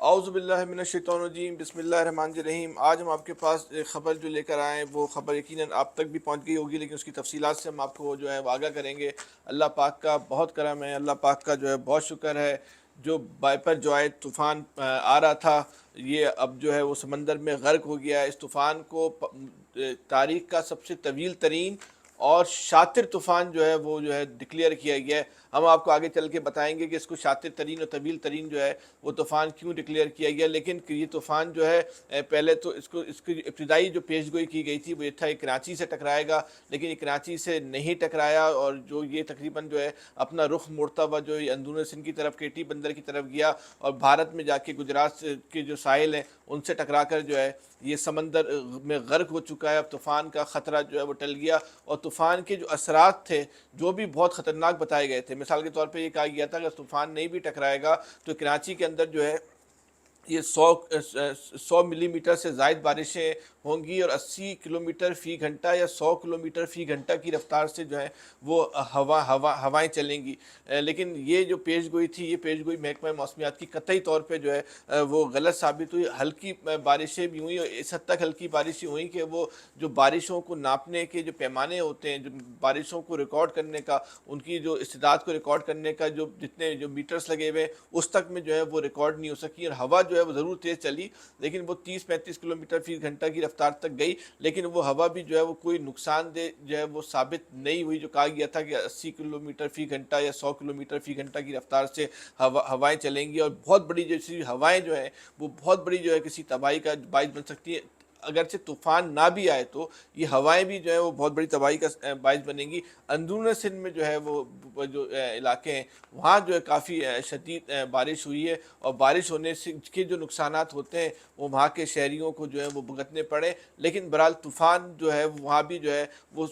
اعوذ باللہ من الشیطان الرجیم، بسم اللہ الرحمن الرحیم۔ آج ہم آپ کے پاس ایک خبر جو لے کر آئے ہیں، وہ خبر یقیناً آپ تک بھی پہنچ گئی ہوگی، لیکن اس کی تفصیلات سے ہم آپ کو جو ہے آگاہ کریں گے۔ اللہ پاک کا بہت کرم ہے، اللہ پاک کا جو ہے بہت شکر ہے۔ جو بائپر جوائے طوفان آ رہا تھا، یہ اب جو ہے وہ سمندر میں غرق ہو گیا ہے۔ اس طوفان کو تاریخ کا سب سے طویل ترین اور شاطر طوفان جو ہے وہ جو ہے ڈکلیئر کیا گیا ہے۔ ہم آپ کو آگے چل کے بتائیں گے کہ اس کو شاطر ترین اور طویل ترین جو ہے وہ طوفان کیوں ڈکلیئر کیا گیا، لیکن یہ طوفان جو ہے پہلے تو اس کی ابتدائی جو پیش گوئی کی گئی تھی وہ یہ تھا کہ کراچی سے ٹکرائے گا، لیکن یہ کراچی سے نہیں ٹکرایا، اور جو یہ تقریباً جو ہے اپنا رخ موڑتا ہوا جو اندرون سندھ کی طرف کیٹی بندر کی طرف گیا، اور بھارت میں جا کے گجرات کے جو ساحل ہیں ان سے ٹکرا کر جو ہے یہ سمندر میں غرق ہو چکا ہے۔ اب طوفان کا خطرہ جو ہے وہ ٹل گیا، اور طوفان کے جو اثرات تھے جو بھی بہت خطرناک بتائے گئے تھے۔ مثال کے طور پہ یہ کہا گیا تھا کہ طوفان نہیں بھی ٹکرائے گا تو کراچی کے اندر جو ہے یہ 100 ملی میٹر سے زائد بارشیں ہوں گی، اور 80 کلومیٹر فی گھنٹہ یا 100 کلومیٹر فی گھنٹہ کی رفتار سے جو ہے وہ ہوائیں چلیں گی۔ لیکن یہ جو پیش گوئی تھی، یہ پیش گوئی محکمہ موسمیات کی قطعی طور پہ جو ہے وہ غلط ثابت ہوئی۔ ہلکی بارشیں بھی ہوئیں، اور اس حد تک ہلکی بارشیں ہوئیں کہ وہ جو بارشوں کو ناپنے کے جو پیمانے ہوتے ہیں، جو بارشوں کو ریکارڈ کرنے کا، ان کی جو استعداد کو ریکارڈ کرنے کا جو جتنے جو میٹرز لگے ہوئے اس تک میں جو ہے وہ ریکارڈ نہیں ہو سکی، اور ہوا جو ہے وہ ضرور تیز چلی، لیکن وہ 30-35 کلومیٹر فی گھنٹہ کی رفتار تک گئی، لیکن وہ ہوا بھی جو ہے وہ کوئی نقصان دہ جو ہے وہ ثابت نہیں ہوئی۔ جو کہا گیا تھا کہ 80 کلومیٹر فی گھنٹہ یا 100 کلومیٹر فی گھنٹہ کی رفتار سے ہوائیں چلیں گی، اور بہت بڑی جیسی ہوائیں جو ہیں وہ بہت بڑی جو ہے کسی تباہی کا باعث بن سکتی ہے۔ اگرچہ طوفان نہ بھی آئے تو یہ ہوائیں بھی جو ہے وہ بہت بڑی تباہی کا باعث بنیں گی۔ اندرون سندھ میں جو ہے وہ جو علاقے ہیں وہاں جو ہے کافی شدید بارش ہوئی ہے، اور بارش ہونے سے کے جو نقصانات ہوتے ہیں وہ وہاں کے شہریوں کو جو ہے وہ بھگتنے پڑے، لیکن بہرحال طوفان جو ہے وہاں بھی جو ہے وہ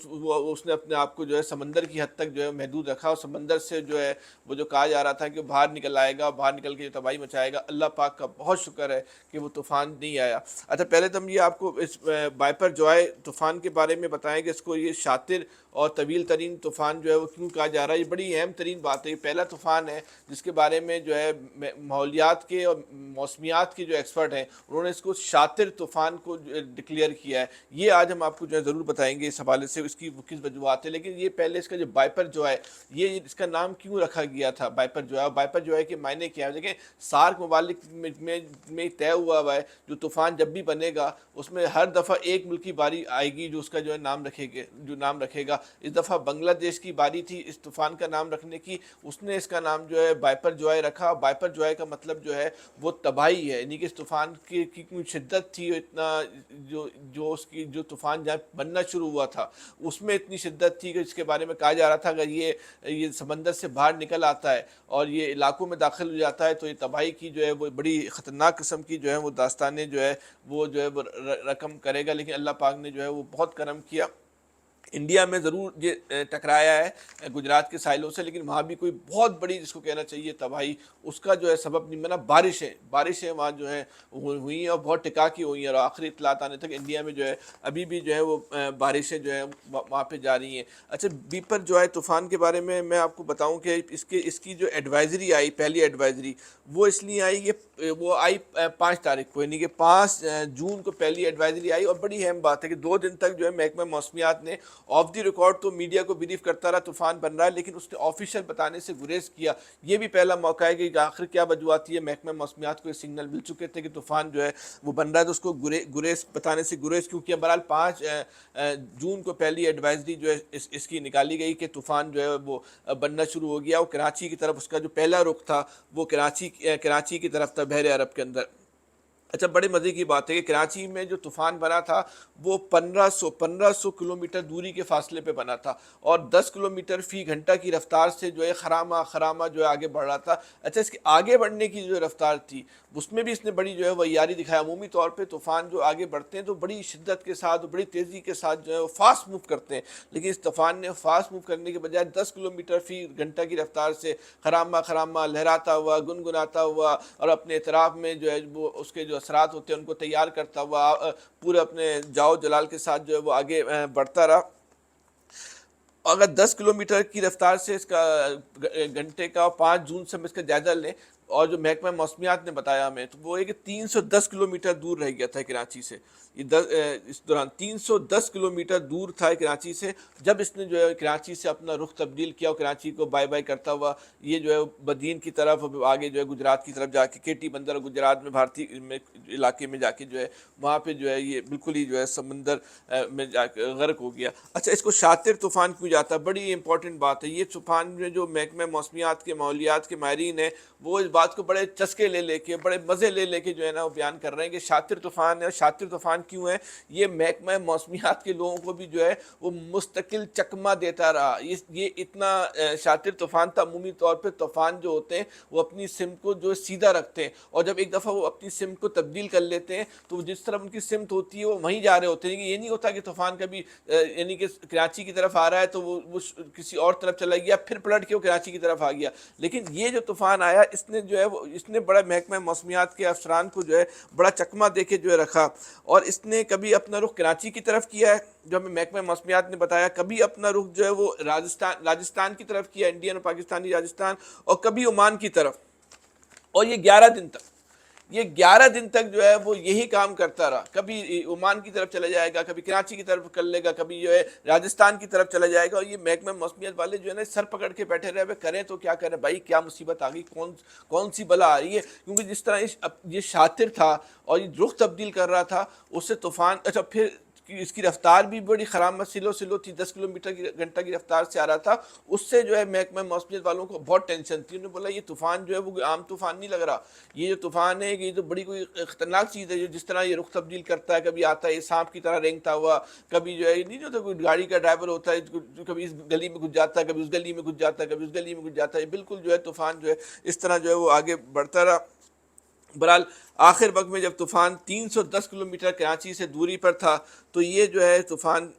اس نے اپنے آپ کو جو ہے سمندر کی حد تک جو ہے محدود رکھا، اور سمندر سے جو ہے وہ جو کہا جا رہا تھا کہ باہر نکل آئے گا، باہر نکل کے جو تباہی مچائے گا۔ اللہ پاک کا بہت شکر ہے کہ وہ طوفان نہیں آیا۔ اچھا، پہلے تو ہم یہ آپ کو اس بائپر جوائے طوفان کے بارے میں بتائیں کہ اس کو یہ شاطر اور طویل ترین طوفان جو ہے وہ کیوں کہا جا رہا ہے۔ یہ بڑی اہم ترین بات ہے، یہ پہلا طوفان ہے جس کے بارے میں جو ہے ماحولیات کے اور موسمیات کے جو ایکسپرٹ ہیں انہوں نے اس کو شاطر طوفان کو ڈکلیئر کیا ہے۔ یہ آج ہم آپ کو جو ہے ضرور بتائیں گے اس حوالے سے اس کی کس وجوہات ہے، لیکن یہ پہلے اس کا جو بائپر جو ہے یہ اس کا نام کیوں رکھا گیا تھا بائپر جو ہے، بائپر جو ہے کہ معنی کیا ہے؟ دیکھیں، سارک ممالک میں طے ہوا ہے جو طوفان جب بھی بنے گا اس میں ہر دفعہ ایک ملکی باری آئے گی جو اس کا جو ہے نام رکھے گا۔ اس دفعہ بنگلہ دیش کی باری تھی اس طوفان کا نام رکھنے کی، اس نے اس کا نام جو ہے بائپر جوائے رکھا۔ بائپر جوائے کا مطلب جو ہے وہ تباہی ہے، یعنی کہ اس طوفان کی کوئی شدت تھی، اتنا جو اس کی جو طوفان جہاں بننا شروع ہوا تھا اس میں اتنی شدت تھی کہ اس کے بارے میں کہا جا رہا تھا اگر یہ سمندر سے باہر نکل آتا ہے اور یہ علاقوں میں داخل ہو جاتا ہے تو یہ تباہی کی جو ہے وہ بڑی خطرناک قسم کی جو ہے وہ داستانیں جو ہے وہ رقم کرے گا، لیکن اللہ پاک نے جو ہے وہ بہت کرم کیا۔ انڈیا میں ضرور یہ ٹکرایا ہے گجرات کے ساحلوں سے، لیکن وہاں بھی کوئی بہت بڑی جس کو کہنا چاہیے تباہی اس کا جو ہے سبب نہیں بنا۔ بارشیں وہاں جو ہیں ہوئی ہیں، اور بہت ٹکا کی ہوئی ہیں، اور آخری اطلاعات آنے تک انڈیا میں جو ہے ابھی بھی جو ہے وہ بارشیں جو ہیں وہاں پہ جاری ہیں۔ اچھا، بائپر جو ہے طوفان کے بارے میں آپ کو بتاؤں کہ اس کی جو ایڈوائزری آئی، پہلی ایڈوائزری وہ اس لیے آئی کہ وہ آئی 5 تاریخ کو، یعنی کہ 5 جون کو پہلی ایڈوائزری آئی، اور بڑی اہم بات ہے کہ 2 دن تک جو ہے محکمہ موسمیات نے آف دی ریکارڈ تو میڈیا کو بریف کرتا رہا طوفان بن رہا ہے، لیکن اس نے آفیشیل بتانے سے گریز کیا۔ یہ بھی پہلا موقع ہے کہ آخر کیا وجوہات ہے، محکمہ موسمیات کو یہ سگنل مل چکے تھے کہ طوفان جو ہے وہ بن رہا ہے، تو اس کو گریز بتانے سے گریز کیوں کیا؟ بہرحال 5 جون کو پہلی ایڈوائزری جو ہے اس کی نکالی گئی کہ طوفان جو ہے وہ بننا شروع ہو گیا، اور کراچی کی طرف اس کا جو پہلا رخ تھا وہ کراچی کی طرف تھا، بحر عرب کے اندر۔ اچھا، بڑے مزے کی بات ہے کہ کراچی میں جو طوفان بنا تھا وہ 1500 کلومیٹر دوری کے فاصلے پہ بنا تھا، اور 10 کلومیٹر فی گھنٹہ کی رفتار سے جو ہے خرامہ جو ہے آگے بڑھ رہا تھا۔ اچھا، اس کے آگے بڑھنے کی جو رفتار تھی اس میں بھی اس نے بڑی جو ہے وہ عیاری دکھایا۔ عمومی طور پہ طوفان جو آگے بڑھتے ہیں تو بڑی شدت کے ساتھ، بڑی تیزی کے ساتھ جو ہے وہ فاسٹ موو کرتے ہیں، لیکن اس طوفان نے فاسٹ موو کرنے کے بجائے 10 کلومیٹر فی گھنٹہ کی رفتار سے خرامہ لہراتا ہوا، گنگناتا ہوا، اور اپنے اطراف میں جو ہے وہ اس کے جو اثرات ہوتے ہیں ان کو تیار کرتا ہوا پورے اپنے جاؤ جلال کے ساتھ جو ہے وہ آگے بڑھتا رہا۔ اگر 10 کلومیٹر کی رفتار سے اس کا گھنٹے کا 5 جون سے ہم اس کا جائزہ لیں اور جو محکمہ موسمیات نے بتایا ہمیں تو وہ ہے کہ 310 کلومیٹر دور رہ گیا تھا کراچی سے، اس دوران 310 کلومیٹر دور تھا کراچی سے جب اس نے جو ہے کراچی سے اپنا رخ تبدیل کیا اور کراچی کو بائے بائے کرتا ہوا یہ جو ہے بدین کی طرف آگے جو ہے گجرات کی طرف جا کے کیٹی بندر گجرات میں بھارتی میں علاقے میں جا کے جو ہے وہاں پہ جو ہے یہ بالکل ہی جو ہے سمندر میں جا کے غرق ہو گیا۔ اچھا، اس کو شاطر طوفان کیوں جاتا ہے؟ بڑی امپورٹنٹ بات ہے۔ یہ طوفان میں جو محکمہ موسمیات کے ماحولیات کے ماہرین ہیں وہ اس بات کو بڑے چسکے لے لے کے بڑے مزے لے لے کے جو ہے نا وہ بیان کر رہے ہیں کہ شاطر طوفان ہے۔ اور شاطر طوفان کیوں ہے؟ یہ محکمہ موسمیات کے لوگوں کو بھی جو ہے وہ مستقل چکمہ دیتا رہا۔ یہ اتنا شاطر طوفان تھا۔ عمومی طور پہ طوفان جو ہوتے ہیں وہ اپنی سمت کو جو سیدھا رکھتے ہیں، اور جب ایک دفعہ وہ اپنی سمت کو تبدیل کر لیتے ہیں تو جس طرف ان کی سمت ہوتی ہے وہ وہیں جا رہے ہوتے ہیں۔ یہ نہیں ہوتا کہ طوفان کبھی یعنی کہ کراچی کی طرف آ رہا ہے تو وہ کسی اور طرف چلا گیا پھر پلٹ کے وہ کراچی کی طرف آ گیا، لیکن یہ جو طوفان آیا اس نے جو ہے اس نے بڑا محکمہ موسمیات کے افسران کو جو ہے بڑا چکمہ دے کے جو ہے رکھا، اور اس نے کبھی اپنا رخ کراچی کی طرف کیا ہے جو ہمیں محکمہ موسمیات نے بتایا، کبھی اپنا رخ جو ہے وہ راجستھان کی طرف کیا، انڈین اور پاکستانی راجستھان، اور کبھی عمان کی طرف، اور یہ 11 دن تک جو ہے وہ یہی کام کرتا رہا۔ کبھی عمان کی طرف چلا جائے گا، کبھی کراچی کی طرف کر لے گا، کبھی جو ہے راجستھان کی طرف چلا جائے گا، اور یہ محکمہ موسمیات والے جو ہے نا سر پکڑ کے بیٹھے رہے، کریں تو کیا کریں بھائی، کیا مصیبت آ گئی، کون سی بلا آ رہی ہے؟ کیونکہ جس طرح یہ شاطر تھا اور یہ رخ تبدیل کر رہا تھا اس سے طوفان، اچھا پھر اس کی رفتار بھی بڑی خراب سلو تھی، 10 کلومیٹر کی گھنٹہ کی رفتار سے آ رہا تھا، اس سے جو ہے محکمہ موسمیات والوں کو بہت ٹینشن تھی۔ انہوں نے بولا یہ طوفان جو ہے وہ عام طوفان نہیں لگ رہا، یہ جو طوفان ہے یہ تو بڑی کوئی خطرناک چیز ہے، جو جس طرح یہ رخ تبدیل کرتا ہے، کبھی آتا ہے یہ سانپ کی طرح رینگتا ہوا، کبھی جو ہے نہیں جو کوئی گاڑی کا ڈرائیور ہوتا ہے کبھی اس گلی میں گھس جاتا ہے، کبھی اس گلی میں گھس جاتا ہے، کبھی اس گلی میں گھس جاتا ہے، بالکل جو ہے طوفان جو ہے اس طرح جو ہے وہ آگے بڑھتا رہا۔ بہرحال آخر وقت میں جب طوفان 310 کلومیٹر کراچی سے دوری پر تھا تو یہ جو ہے طوفان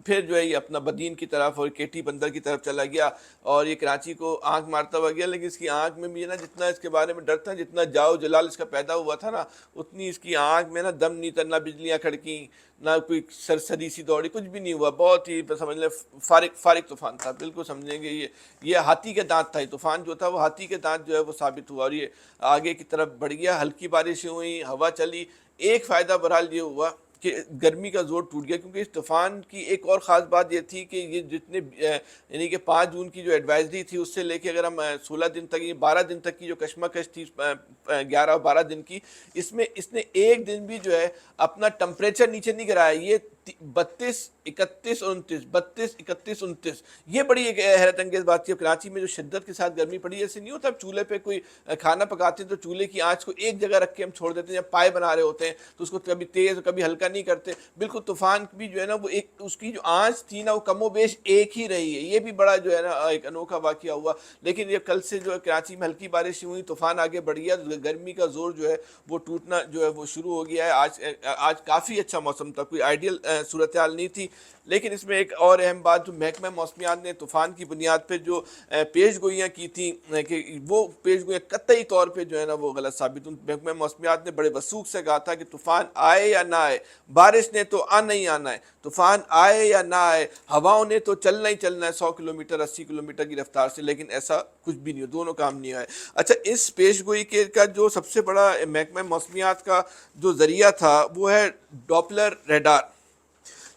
پھر جو ہے یہ اپنا بدین کی طرف اور کیٹی بندر کی طرف چلا گیا، اور یہ کراچی کو آنکھ مارتا ہوا گیا، لیکن اس کی آنکھ میں بھی نا جتنا اس کے بارے میں ڈر تھا، جتنا جاؤ جلال اس کا پیدا ہوا تھا نا، اتنی اس کی آنکھ میں نا دم نہیں تھا، نہ بجلیاں کھڑکیں، نہ کوئی سرسری سی دوڑی، کچھ بھی نہیں ہوا۔ بہت ہی سمجھ لیں فارغ طوفان تھا، بالکل سمجھیں گے یہ ہاتھی کے دانت تھا۔ یہ طوفان جو تھا وہ ہاتھی کے دانت جو ہے وہ ثابت ہوا، اور یہ آگے کی طرف بڑھ گیا، ہلکی بارشیں ہوئیں، ہوا چلی۔ ایک فائدہ بہرحال یہ ہوا کہ گرمی کا زور ٹوٹ گیا، کیونکہ اس طوفان کی ایک اور خاص بات یہ تھی کہ یہ جتنے یعنی کہ 5 جون کی جو ایڈوائزری تھی اس سے لے کے اگر ہم 16 دن تک، یہ 12 دن تک کی جو کشمکش تھی 11 اور 12 دن کی، اس میں اس نے ایک دن بھی جو ہے اپنا ٹمپریچر نیچے نہیں گرایا۔ یہ 32 31 29 یہ بڑی ایک حیرت انگیز بات تھی۔ کراچی میں جو شدت کے ساتھ گرمی پڑی، ایسے نہیں ہوتا اب چولہے پہ کوئی کھانا پکاتے ہیں تو چولہے کی آنچ کو ایک جگہ رکھ کے ہم چھوڑ دیتے ہیں، جب پائے بنا رہے ہوتے ہیں تو اس کو کبھی تیز اور کبھی ہلکا نہیں کرتے، بالکل طوفان بھی جو ہے نا وہ ایک اس کی جو آنچ تھی نا وہ کم و بیش ایک ہی رہی ہے۔ یہ بھی بڑا جو ہے نا ایک انوکھا واقعہ ہوا، لیکن یہ کل سے جو ہے کراچی میں ہلکی بارشیں ہوئی، طوفان آگے بڑھ گیا، گرمی کا زور جو ہے وہ ٹوٹنا جو ہے وہ شروع ہو گیا ہے۔ آج کافی اچھا موسم تھا، کوئی آئیڈیل صورتحال نہیں تھی، لیکن اس میں ایک اور اہم بات جو محکمہ موسمیات نے طوفان کی بنیاد پہ جو پیش گوئیاں کی تھیں کہ وہ پیش گوئیاں قطعی طور پہ جو ہے نا وہ غلط ثابت ہوئی۔ محکمہ موسمیات نے بڑے وثوق سے کہا تھا کہ طوفان آئے یا نہ آئے، بارش نے تو آنا ہی آنا ہے، طوفان آئے یا نہ آئے، ہواؤں نے تو چلنا ہی چلنا ہے 100 کلومیٹر 80 کلومیٹر کی رفتار سے، لیکن ایسا کچھ بھی نہیں ہو، دونوں کام نہیں آئے۔ اچھا، اس پیش گوئی کا جو سب سے بڑا محکمہ موسمیات کا جو ذریعہ تھا وہ ہے ڈاپلر ریڈار۔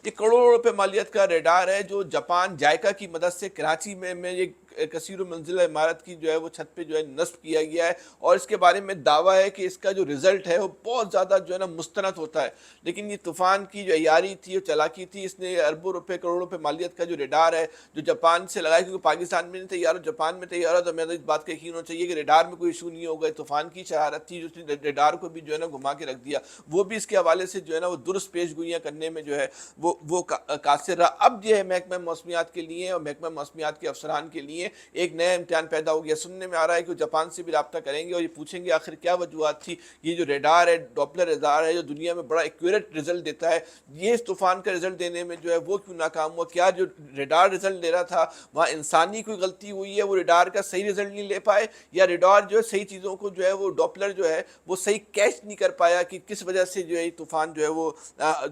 یہ کروڑوں روپے مالیت کا ریڈار ہے جو جاپان جائکا کی مدد سے کراچی میں یہ کثیر منزلہ عمارت کی جو ہے وہ چھت پہ جو ہے نصب کیا گیا ہے، اور اس کے بارے میں دعویٰ ہے کہ اس کا جو رزلٹ ہے وہ بہت زیادہ جو ہے نا مستند ہوتا ہے، لیکن یہ طوفان کی جو عیاری تھی اور چالاکی تھی، اس نے اربوں روپے کروڑوں روپے مالیت کا جو ریڈار ہے جو جاپان سے لگایا، کیونکہ پاکستان میں نہیں تیار ہو، جاپان میں تیار ہو، تو میں تو اس بات کا یقین ہونا چاہیے کہ ریڈار میں کوئی ایشو نہیں ہوگا۔ طوفان کی شرارت تھی جو اس نے ریڈار کو بھی جو ہے نا گھما کے رکھ دیا، وہ بھی اس کے حوالے سے جو ہے نا وہ درست پیش گوئیاں کرنے میں جو ہے وہ قاصر رہا۔ اب یہ ہے محکمہ موسمیات کے لیے اور محکمہ موسمیات کے افسران کے لیے ایک نیا امتحان پیدا ہو گیا۔ سننے میں آ رہا ہے کہ وہ جاپان سے بھی رابطہ کریں گے اور یہ پوچھیں گے آخر کیا وجوہات تھی، یہ جو ریڈار ہے، ڈاپلر ریڈار ہے جو دنیا میں بڑا ایکوریٹ رزلٹ دیتا ہے، یہ اس طوفان کا رزلٹ دینے میں جو ہے وہ کیوں ناکام ہوا؟ کیا جو ریڈار رزلٹ دے رہا تھا وہاں انسانی کوئی غلطی ہوئی ہے، وہ ریڈار کا صحیح رزلٹ نہیں لے پائے، یا ریڈار جو ہے صحیح چیزوں کو جو ہے وہ ڈاپلر جو ہے وہ صحیح کیچ نہیں کر پایا کہ کس وجہ سے جو ہے طوفان جو ہے وہ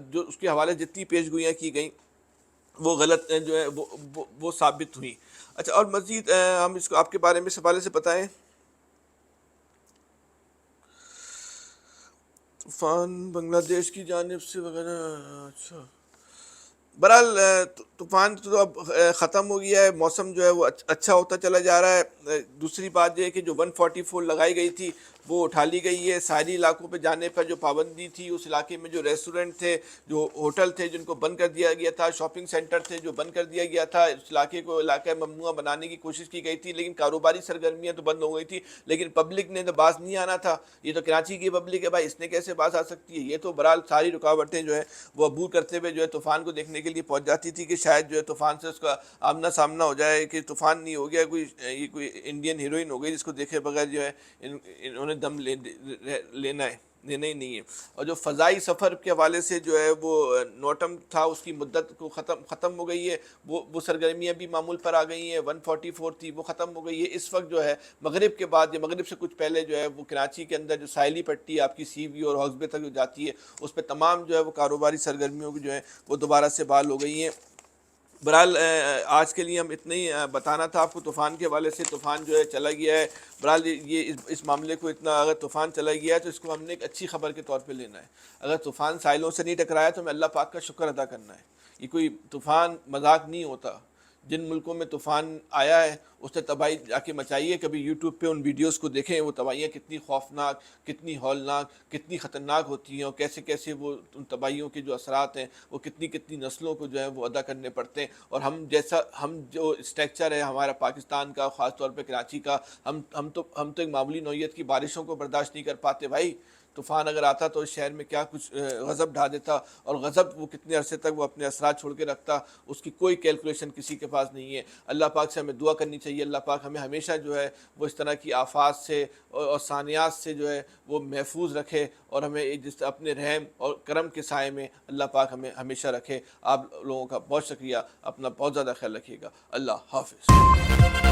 جو اس کے حوالے جتنی پیش گوئیاں کی گئیں وہ غلط جو ہے وہ ثابت ہوئی۔ اچھا، اور مزید ہم اس کو آپ کے بارے میں اس حوالے سے بتائیں۔ طوفان بنگلہ دیش کی جانب سے وغیرہ، اچھا بہرحال طوفان تو اب ختم ہو گیا ہے، موسم جو ہے وہ اچھا ہوتا چلا جا رہا ہے۔ دوسری بات یہ ہے کہ جو 144 لگائی گئی تھی وہ اٹھا لی گئی ہے۔ ساحلی علاقوں پہ جانے پر جو پابندی تھی، اس علاقے میں جو ریسٹورنٹ تھے، جو ہوٹل تھے جن کو بند کر دیا گیا تھا، شاپنگ سینٹر تھے جو بند کر دیا گیا تھا، اس علاقے کو علاقہ ممنوع بنانے کی کوشش کی گئی تھی، لیکن کاروباری سرگرمیاں تو بند ہو گئی تھی، لیکن پبلک نے تو باز نہیں آنا تھا۔ یہ تو کراچی کی پبلک ہے بھائی، اس نے کیسے باز آ سکتی ہے؟ یہ تو بہرحال ساری رکاوٹیں جو ہے وہ عبور کرتے ہوئے جو ہے طوفان کو دیکھنے کے لیے پہنچ جاتی تھی کہ شاید جو ہے طوفان سے اس کا آمنا سامنا ہو جائے، کہ طوفان نہیں ہو گیا یہ کوئی انڈین ہیروئن ہو گئی جس کو دیکھے بغیر جو ہے انہوں نے دم لینا ہے، لینا ہی نہیں ہے۔ اور جو فضائی سفر کے حوالے سے جو ہے وہ نوٹم تھا، اس کی مدت کو ختم ہو گئی ہے، وہ سرگرمیاں بھی معمول پر آ گئی ہیں۔ 144 تھی وہ ختم ہو گئی ہے۔ اس وقت جو ہے مغرب کے بعد یا مغرب سے کچھ پہلے جو ہے وہ کراچی کے اندر جو ساحلی پٹی آپ کی سی وی اور ہاؤس بے تک جو جاتی ہے، اس پہ تمام جو ہے وہ کاروباری سرگرمیوں کی جو ہے وہ دوبارہ سے بحال ہو گئی ہیں۔ بہرحال آج کے لیے ہم اتنا ہی بتانا تھا آپ کو طوفان کے حوالے سے۔ طوفان جو ہے چلا گیا ہے، بہرحال یہ اس معاملے کو اتنا، اگر طوفان چلا گیا ہے تو اس کو ہم نے ایک اچھی خبر کے طور پہ لینا ہے۔ اگر طوفان ساحلوں سے نہیں ٹکرایا تو ہمیں اللہ پاک کا شکر ادا کرنا ہے۔ یہ کوئی طوفان مذاق نہیں ہوتا۔ جن ملکوں میں طوفان آیا ہے اس نے تباہی جا کے مچائی ہے، کبھی یوٹیوب پہ ان ویڈیوز کو دیکھیں، وہ تباہیاں کتنی خوفناک، کتنی ہولناک، کتنی خطرناک ہوتی ہیں، اور کیسے کیسے وہ ان تباہیوں کے جو اثرات ہیں وہ کتنی کتنی نسلوں کو جو ہے وہ ادا کرنے پڑتے ہیں۔ اور ہم جو اسٹرکچر ہے ہمارا پاکستان کا، خاص طور پہ کراچی کا، ہم تو ایک معمولی نوعیت کی بارشوں کو برداشت نہیں کر پاتے بھائی۔ طوفان اگر آتا تو اس شہر میں کیا کچھ غضب ڈھا دیتا، اور غضب وہ کتنے عرصے تک وہ اپنے اثرات چھوڑ کے رکھتا، اس کی کوئی کیلکولیشن کسی کے پاس نہیں ہے۔ اللہ پاک سے ہمیں دعا کرنی چاہیے، اللہ پاک ہمیں ہمیشہ جو ہے وہ اس طرح کی آفات سے اور ثانیات سے جو ہے وہ محفوظ رکھے، اور ہمیں جس اپنے رحم اور کرم کے سائے میں اللہ پاک ہمیں ہمیشہ رکھے۔ آپ لوگوں کا بہت شکریہ، اپنا بہت زیادہ خیال رکھیے گا۔ اللہ حافظ۔